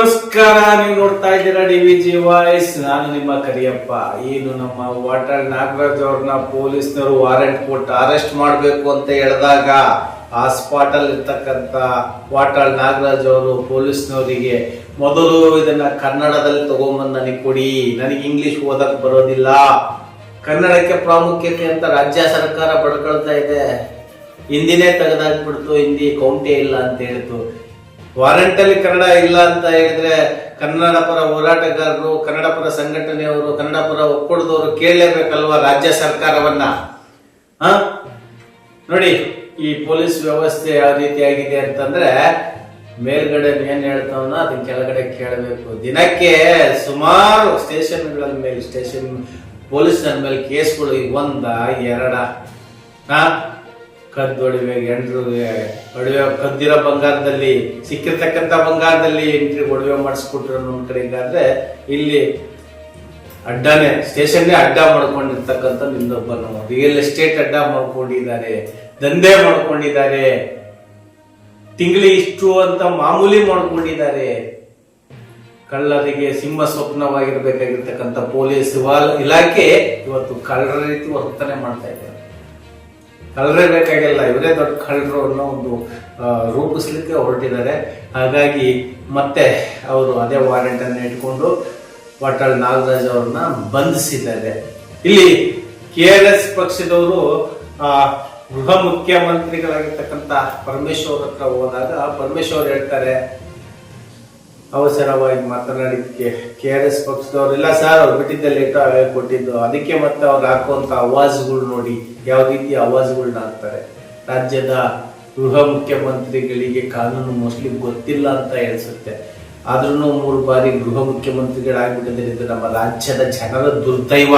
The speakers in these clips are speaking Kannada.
ನಮಸ್ಕಾರ, ನೀವು ನೋಡ್ತಾ ಇದ್ದೀರಾ ಡಿವಿಜಿ ವಾಯ್ಸ್. ನಾನು ನಿಮ್ಮ ಕರಿಯಪ್ಪ. ಏನು ನಮ್ಮ ವಾಟಾಳ್ ನಾಗರಾಜ್ ಅವ್ರನ್ನ ಪೊಲೀಸ್ನವರು ವಾರೆಂಟ್ ಕೊಟ್ಟು ಅರೆಸ್ಟ್ ಮಾಡಬೇಕು ಅಂತ ಹೇಳಿದಾಗ ಆ ಸ್ಪಾಟ್ ಅಲ್ಲಿ ಇರ್ತಕ್ಕಂತ ವಾಟಾಳ್ ನಾಗರಾಜ್ ಅವರು ಪೊಲೀಸ್ನವರಿಗೆ ಮೊದಲು ಇದನ್ನ ಕನ್ನಡದಲ್ಲಿ ತಗೊಂಬಂದ್ ನನಗೆ ಕೊಡಿ, ನನಗೆ ಇಂಗ್ಲಿಷ್ ಓದಕ್ ಬರೋದಿಲ್ಲ, ಕನ್ನಡಕ್ಕೆ ಪ್ರಾಮುಖ್ಯತೆ ಅಂತ ರಾಜ್ಯ ಸರ್ಕಾರ ಬಡ್ಕೊಳ್ತಾ ಇದೆ, ಹಿಂದಿನೇ ತೆಗೆದಾಕ್ಬಿಡ್ತು, ಹಿಂದಿ ಕೌಂಟೇ ಇಲ್ಲ ಅಂತ ಹೇಳ್ತು. ವಾರಂಟ್ ಅಲ್ಲಿ ಕನ್ನಡ ಇಲ್ಲ ಅಂತ ಹೇಳಿದ್ರೆ ಕನ್ನಡ ಪರ ಹೋರಾಟಗಾರರು, ಕನ್ನಡ ಪರ ಸಂಘಟನೆಯವರು, ಕನ್ನಡ ಪರ ಒಕ್ಕೂಟದವರು ಕೇಳಲೇಬೇಕಲ್ವಾ ರಾಜ್ಯ ಸರ್ಕಾರವನ್ನ. ನೋಡಿ ಈ ಪೊಲೀಸ್ ವ್ಯವಸ್ಥೆ ಯಾವ ರೀತಿ ಆಗಿದೆ ಅಂತಂದ್ರೆ, ಮೇಲ್ಗಡೆ ಏನ್ ಹೇಳ್ತಾವನ ಅದನ್ನ ಕೆಳಗಡೆ ಕೇಳಬೇಕು. ದಿನಕ್ಕೆ ಸುಮಾರು ಸ್ಟೇಷನ್ಗಳ ಮೇಲೆ ಪೊಲೀಸ್ನರ ಮೇಲೆ ಕೇಸ್ಗಳು ಒಂದ ಎರಡ, ಕದ್ದೊಡಿವೆ, ಎಂಟ್ರಿಗೆ ಒಡವೆ, ಕದ್ದಿರೋ ಬಂಗಾರದಲ್ಲಿ, ಸಿಕ್ಕಿರ್ತಕ್ಕಂಥ ಬಂಗಾರದಲ್ಲಿ ಎಂಟ್ರಿಗೆ ಒಡವೆ ಮಾಡಿಸ್ಕೊಟ್ರು ಒಂದ್ ಕಡೆಗಾದ್ರೆ, ಇಲ್ಲಿ ಅಡ್ಡಾನೆ ಸ್ಟೇಷನ್ನೇ ಅಡ್ಡ ಮಾಡ್ಕೊಂಡಿರ್ತಕ್ಕಂಥ ನಿಂದೊಬ್ಬನು ರಿಯಲ್ ಎಸ್ಟೇಟ್ ಅಡ್ಡ ಮಾಡ್ಕೊಂಡಿದ್ದಾರೆ, ದಂಧೆ ಮಾಡ್ಕೊಂಡಿದ್ದಾರೆ, ತಿಂಗಳಿಗೆ ಇಷ್ಟು ಅಂತ ಮಾಮೂಲಿ ಮಾಡ್ಕೊಂಡಿದ್ದಾರೆ. ಕಳ್ಳರಿಗೆ ಸಿಂಹ ಸ್ವಪ್ನವಾಗಿರ್ಬೇಕಾಗಿರ್ತಕ್ಕಂಥ ಪೊಲೀಸ್ ಇಲಾಖೆ ಇವತ್ತು ಕಳ್ಳರ ರೀತಿ ವರ್ತನೆ ಮಾಡ್ತಾ ಇದ್ದಾರೆ. ಕಳ್ಳರೇ ಬೇಕಾಗಿಲ್ಲ, ಇವರೇ ದೊಡ್ಡ ಕಳ್ಳರು ಅನ್ನೋ ಒಂದು ರೂಪಿಸ್ಲಿಕ್ಕೆ ಹೊರಟಿದ್ದಾರೆ. ಹಾಗಾಗಿ ಮತ್ತೆ ಅವರು ಅದೇ ವಾರೆಂಟ್ ಅನ್ನು ಇಟ್ಕೊಂಡು ವಾಟಾಳ್ ನಾಗರಾಜ್ ಅವ್ರನ್ನ ಬಂಧಿಸಿದ್ದಾರೆ. ಇಲ್ಲಿ KRS ಪಕ್ಷದವರು ಗೃಹ ಮುಖ್ಯಮಂತ್ರಿಗಳಾಗಿರ್ತಕ್ಕಂಥ ಪರಮೇಶ್ವರ್ ಹತ್ರ ಹೋದಾಗ ಪರಮೇಶ್ವರ್ ಹೇಳ್ತಾರೆ, ಅವಸರವಾಗಿ ಮಾತನಾಡಿದ್ದಕ್ಕೆ KRS ಪಕ್ಷದವ್ರು, ಇಲ್ಲ ಸರ್ ಅವ್ರು ಬಿಟ್ಟಿದ್ದ ಲೇಟ್ ಕೊಟ್ಟಿದ್ದು, ಅದಕ್ಕೆ ಮತ್ತೆ ಅವ್ರು ಹಾಕುವಂತ ಅವಾಜ್ಗಳು ನೋಡಿ ಯಾವ ರೀತಿ ಅವಾಜ್ಗಳನ್ನ ಹಾಕ್ತಾರೆ. ರಾಜ್ಯದ ಗೃಹ ಮುಖ್ಯಮಂತ್ರಿಗಳಿಗೆ ಕಾನೂನು ಮೋಸ್ಟ್ಲಿ ಗೊತ್ತಿಲ್ಲ ಅಂತ ಅನ್ಸುತ್ತೆ. ಆದ್ರೂ 3 ಬಾರಿ ಗೃಹ ಮುಖ್ಯಮಂತ್ರಿಗಳಾಗ್ಬಿಟ್ಟಿದ್ದಾರೆ. ಇದು ನಮ್ಮ ರಾಜ್ಯದ ಜನರ ದುರ್ದೈವ.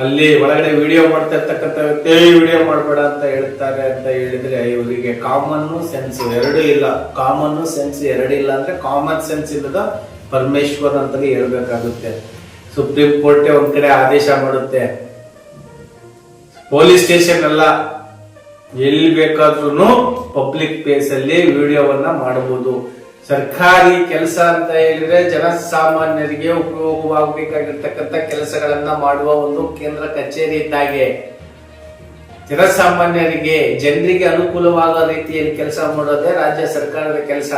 ಅಲ್ಲಿ ಒಳಗಡೆ ವಿಡಿಯೋ ಮಾಡ್ತಾ ಇರ್ತಕ್ಕಂಥ ವ್ಯಕ್ತಿ ವಿಡಿಯೋ ಮಾಡಬೇಡ ಅಂತ ಹೇಳ್ತಾರೆ ಅಂತ ಹೇಳಿದ್ರೆ, ಇವರಿಗೆ ಕಾಮನ್ ಸೆನ್ಸ್ ಎರಡೂ ಇಲ್ಲ. ಕಾಮನ್ ಸೆನ್ಸ್ ಎರಡಿಲ್ಲ ಅಂದ್ರೆ ಕಾಮನ್ ಸೆನ್ಸ್ ಇಲ್ಲದ ಪರಮೇಶ್ವರ್ ಅಂತಲೇ ಹೇಳ್ಬೇಕಾಗುತ್ತೆ. ಸುಪ್ರೀಂ ಕೋರ್ಟ್ ಒಂದ್ ಕಡೆ ಆದೇಶ ಮಾಡುತ್ತೆ, ಪೊಲೀಸ್ ಸ್ಟೇಷನ್ ಅಲ್ಲ, ಎಲ್ಲಿ ಬೇಕಾದ್ರೂ ಪಬ್ಲಿಕ್ ಪ್ಲೇಸ್ ಅಲ್ಲಿ ವಿಡಿಯೋವನ್ನ ಮಾಡಬಹುದು. ಸರ್ಕಾರಿ ಕೆಲಸ ಅಂತ ಹೇಳಿದ್ರೆ ಜನಸಾಮಾನ್ಯರಿಗೆ ಉಪಯೋಗವಾಗಬೇಕಾಗಿರ್ತಕ್ಕಂಥ ಕೆಲಸಗಳನ್ನ ಮಾಡುವ ಒಂದು ಕೇಂದ್ರ ಕಚೇರಿ ಇದ್ದಾಗೆ, ಜನಸಾಮಾನ್ಯರಿಗೆ ಜನರಿಗೆ ಅನುಕೂಲವಾಗೋ ರೀತಿಯಲ್ಲಿ ಕೆಲಸ ಮಾಡೋದೇ ರಾಜ್ಯ ಸರ್ಕಾರದ ಕೆಲಸ.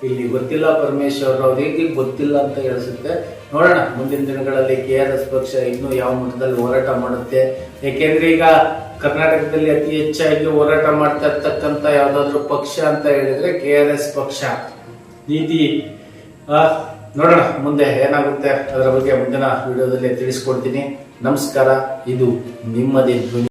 ಇಲ್ಲಿ ಗೊತ್ತಿಲ್ಲ ಪರಮೇಶ್ವರ್ ಅವರಿಗೆ ಗೊತ್ತಿಲ್ಲ ಅಂತ ಹೇಳಿಸುತ್ತೆ. ನೋಡೋಣ ಮುಂದಿನ ದಿನಗಳಲ್ಲಿ KRS ಪಕ್ಷ ಇನ್ನೂ ಯಾವ ಮಟ್ಟದಲ್ಲಿ ಹೋರಾಟ ಮಾಡುತ್ತೆ. ಯಾಕೆಂದ್ರೆ ಈಗ ಕರ್ನಾಟಕದಲ್ಲಿ ಅತಿ ಹೆಚ್ಚಾಗಿ ಹೋರಾಟ ಮಾಡ್ತಾ ಇರ್ತಕ್ಕಂಥ ಯಾವ್ದಾದ್ರು ಪಕ್ಷ ಅಂತ ಹೇಳಿದ್ರೆ KRS ಪಕ್ಷ. ನೀತಿ ನೋಡೋಣ ಮುಂದೆ ಏನಾಗುತ್ತೆ ಅದರ ಬಗ್ಗೆ ಮುಂದಿನ ವಿಡಿಯೋದಲ್ಲಿ ತಿಳಿಸ್ಕೊಡ್ತೀನಿ. ನಮಸ್ಕಾರ, ಇದು ನಿಮ್ಮದೇ ಧ್ವನಿ.